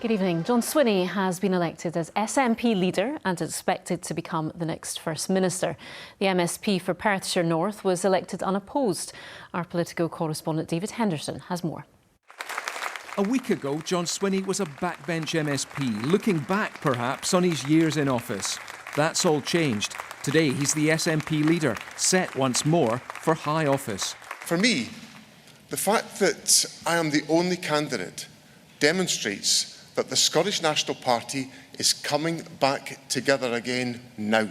Good evening. John Swinney has been elected as SNP leader and is expected to become the next First Minister. The MSP for Perthshire North was elected unopposed. Our political correspondent David Henderson has more. A week ago, John Swinney was a backbench MSP, looking back perhaps on his years in office. That's all changed. Today he's the SNP leader, set once more for high office. For me, the fact that I am the only candidate demonstrates that the Scottish National Party is coming back together again now.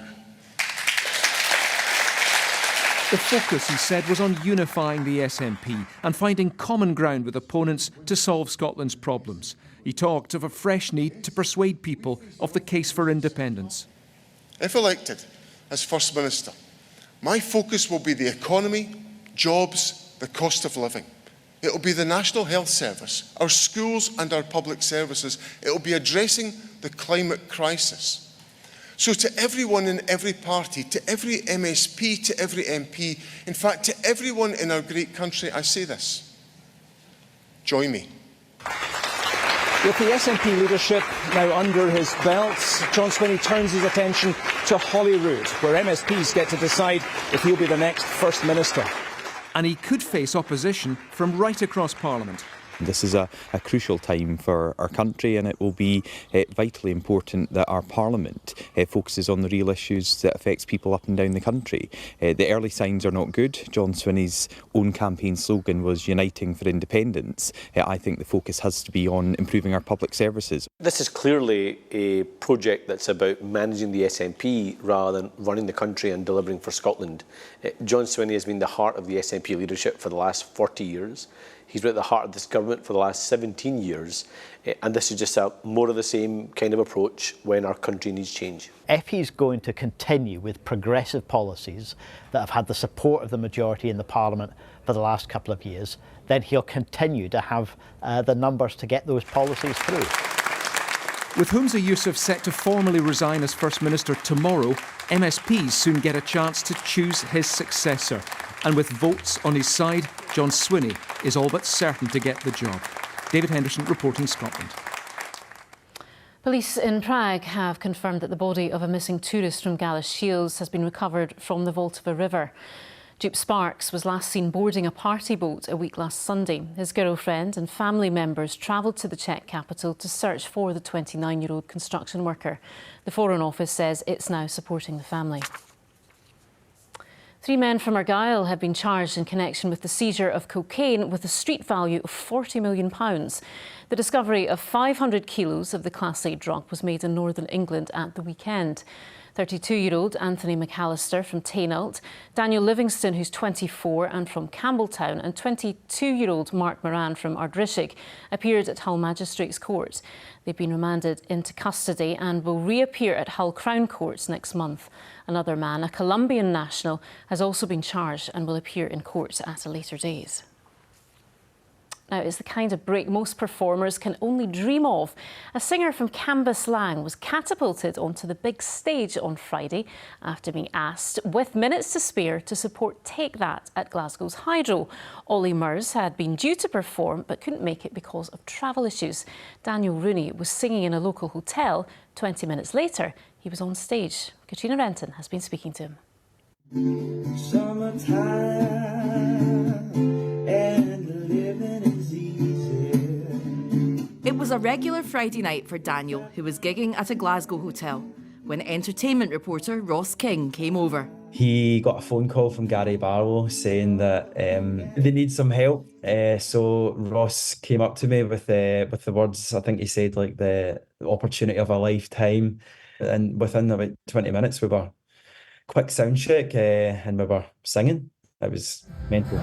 The focus, he said, was on unifying the SNP and finding common ground with opponents to solve Scotland's problems. He talked of a fresh need to persuade people of the case for independence. If elected as First Minister, my focus will be the economy, jobs, the cost of living. It will be the National Health Service, our schools and our public services. It will be addressing the climate crisis. So to everyone in every party, to every MSP, to every MP, in fact to everyone in our great country, I say this: join me. With the SNP leadership now under his belt, John Swinney turns his attention to Holyrood, where MSPs get to decide if he'll be the next First Minister. And he could face opposition from right across Parliament. This is a crucial time for our country, and it will be vitally important that our Parliament focuses on the real issues that affects people up and down the country. The early signs are not good. John Swinney's own campaign slogan was Uniting for Independence. I think the focus has to be on improving our public services. This is clearly a project that's about managing the SNP rather than running the country and delivering for Scotland. John Swinney has been the heart of the SNP leadership for the last 40 years. He's been at the heart of this government for the last 17 years, and this is just a more of the same kind of approach when our country needs change. If he's going to continue with progressive policies that have had the support of the majority in the Parliament for the last couple of years, then he'll continue to have the numbers to get those policies through. With Humza Yousaf set to formally resign as First Minister tomorrow, MSPs soon get a chance to choose his successor. And with votes on his side, John Swinney is all but certain to get the job. David Henderson reporting Scotland. Police in Prague have confirmed that the body of a missing tourist from Gallus Shields has been recovered from the Vltava River. Duke Sparks was last seen boarding a party boat a week last Sunday. His girlfriend and family members travelled to the Czech capital to search for the 29-year-old construction worker. The Foreign Office says it's now supporting the family. 3 men from Argyll have been charged in connection with the seizure of cocaine with a street value of £40 million. The discovery of 500 kilos of the Class A drug was made in northern England at the weekend. 32-year-old Anthony McAllister from Tainault, Daniel Livingston, who's 24 and from Campbelltown, and 22-year-old Mark Moran from Ardrishick appeared at Hull Magistrates Court. They've been remanded into custody and will reappear at Hull Crown Court next month. Another man, a Colombian national, has also been charged and will appear in court at a later date. Now, it's the kind of break most performers can only dream of. A singer from Cambuslang was catapulted onto the big stage on Friday after being asked, with minutes to spare, to support Take That at Glasgow's Hydro. Ollie Murs had been due to perform but couldn't make it because of travel issues. Daniel Rooney was singing in a local hotel. 20 minutes later, he was on stage. Katrina Renton has been speaking to him. Summertime and living is easy. It was a regular Friday night for Daniel, who was gigging at a Glasgow hotel, when entertainment reporter Ross King came over. He got a phone call from Gary Barlow saying that they need some help. So Ross came up to me with the words, I think he said, like the opportunity of a lifetime. And within about 20 minutes, we were quick sound check and we were singing. It was mental.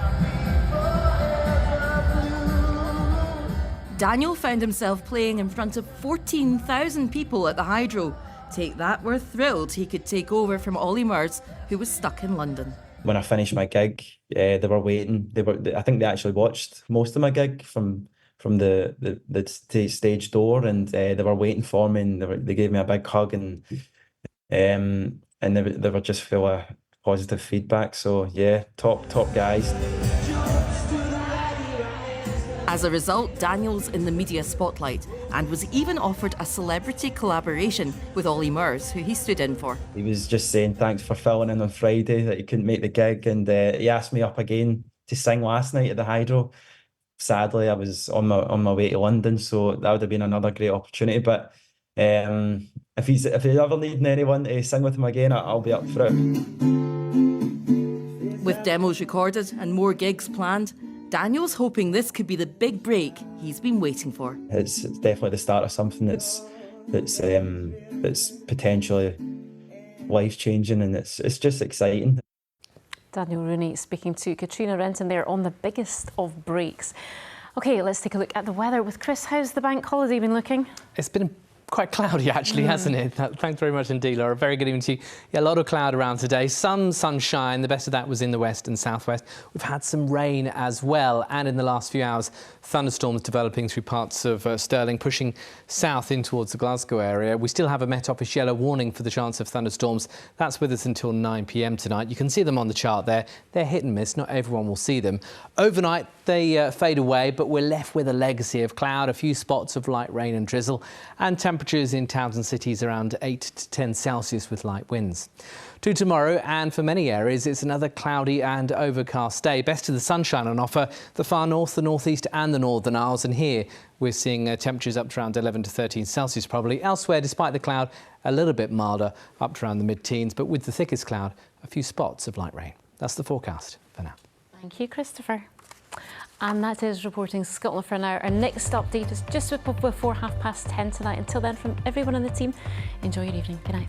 Daniel found himself playing in front of 14,000 people at the Hydro. Take That were thrilled he could take over from Ollie Murs, who was stuck in London. When I finished my gig, they were waiting. I think they actually watched most of my gig from the stage door, and they were waiting for me, and they gave me a big hug, and they were just full of positive feedback. So yeah, top guys. As a result, Daniel's in the media spotlight and was even offered a celebrity collaboration with Ollie Murs, who he stood in for. He was just saying thanks for filling in on Friday, that he couldn't make the gig, and he asked me up again to sing last night at the Hydro. Sadly, I was on my way to London, so that would have been another great opportunity. But if he's ever needing anyone to sing with him again, I'll be up for it. With demos recorded and more gigs planned, Daniel's hoping this could be the big break he's been waiting for. It's definitely the start of something that's potentially life-changing, and it's just exciting. Daniel Rooney speaking to Katrina Renton there on the biggest of breaks. OK, let's take a look at the weather with Chris. How's the bank holiday been looking? It's been quite cloudy, actually, hasn't it? Thanks very much indeed, Laura. Very good evening to you. Yeah, a lot of cloud around today. Some sunshine. The best of that was in the west and southwest. We've had some rain as well. And in the last few hours, thunderstorms developing through parts of Stirling, pushing south in towards the Glasgow area. We still have a Met Office yellow warning for the chance of thunderstorms. That's with us until 9 p.m. tonight. You can see them on the chart there. They're hit and miss. Not everyone will see them. Overnight, they fade away, but we're left with a legacy of cloud, a few spots of light rain and drizzle, and temperatures in towns and cities around 8 to 10 Celsius with light winds. To tomorrow, and for many areas, it's another cloudy and overcast day. Best of the sunshine on offer, the far north, the northeast and the Northern Isles. And here we're seeing temperatures up to around 11 to 13 Celsius probably. Elsewhere, despite the cloud, a little bit milder, up to around the mid-teens, but with the thickest cloud, a few spots of light rain. That's the forecast for now. Thank you, Christopher. And that is Reporting Scotland for now. Our next update is just before 10:30 tonight. Until then, from everyone on the team, enjoy your evening. Good night.